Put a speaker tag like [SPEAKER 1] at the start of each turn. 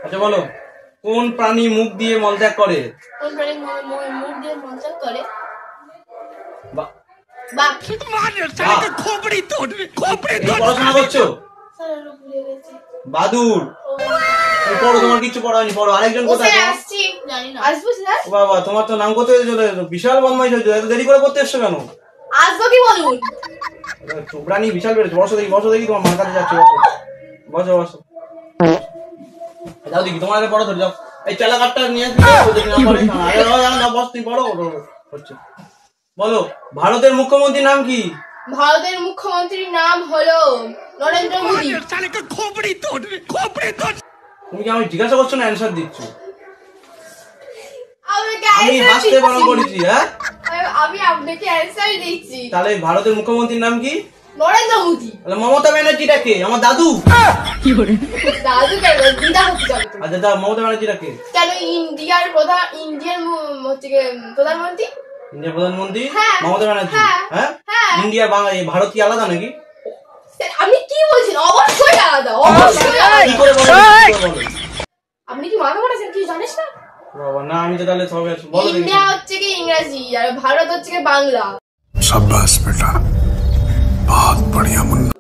[SPEAKER 1] আচ্ছা বলো, কোন প্রাণী মুখ দিয়ে মলত্যাগ করে?
[SPEAKER 2] কোন প্রাণী মুখ দিয়ে মলত্যাগ করে?
[SPEAKER 1] পড়াশোনা করছো? বাদুর। পড়ো, তোমার কিছু পড়া হয়নি, পড়ো। আরেকজন কোথায়? বাবা, তোমার তো নাম করতে চলে বিশাল বদমাইশ হয়েছে, এত দেরি করে পড়তে এসছো কেন?
[SPEAKER 2] আসবো কি বলুন?
[SPEAKER 1] চোপড়ানি বিশাল বেড়েছে। বসো দেখি, বসো দেখি, তোমার মার কাছে যাচ্ছে। বসো বসো। যাও দেখি, তোমার আগে পড়ো, ধরে যাও। এই চালা কাঠটা নিয়ে হচ্ছে। বলো, ভারতের মুখ্যমন্ত্রীর নাম কি?
[SPEAKER 2] ভারতের মুখ্যমন্ত্রীর নাম হলো নরেন্দ্র মোদী।
[SPEAKER 1] তুমি কি আমি জিজ্ঞাসা করছো না অ্যান্সার দিচ্ছ?
[SPEAKER 2] আমি
[SPEAKER 1] হাসতে বারণ করেছি? হ্যাঁ,
[SPEAKER 2] আমি আপনাকে অ্যান্সার দিচ্ছি।
[SPEAKER 1] তাহলে ভারতের মুখ্যমন্ত্রীর নাম কি?
[SPEAKER 2] নরেন্দ্র মোদী।
[SPEAKER 1] তাহলে মমতা ব্যানার্জিটা কে? আমার দাদু।
[SPEAKER 2] দাদু কেন? দিদা হচ্ছে যাবে।
[SPEAKER 1] আচ্ছা দাও, মমতা ব্যানার্জিটা কে?
[SPEAKER 2] কেন ইন্ডিয়ার প্রধানমন্ত্রী?
[SPEAKER 1] ইন্ডিয়ার প্রধানমন্ত্রী মমতা ব্যানার্জি? হ্যাঁ, ইন্ডিয়া ভারত কি আলাদা নাকি?
[SPEAKER 2] আপনি কি বলছেন? অবশ্যই আলাদা, অবশ্যই আলাদা।
[SPEAKER 1] কি করে বলো?
[SPEAKER 2] আপনি কি মাথা মারাছেন? কি জানিস না?
[SPEAKER 1] বাবা না, আমি তো তাহলে সবাই বলো।
[SPEAKER 2] ইন্ডিয়া হচ্ছে কি ইংরেজি আর ভারত হচ্ছে কি বাংলা।
[SPEAKER 3] शाबाश बेटा, बहुत बढ़िया मुन्ना।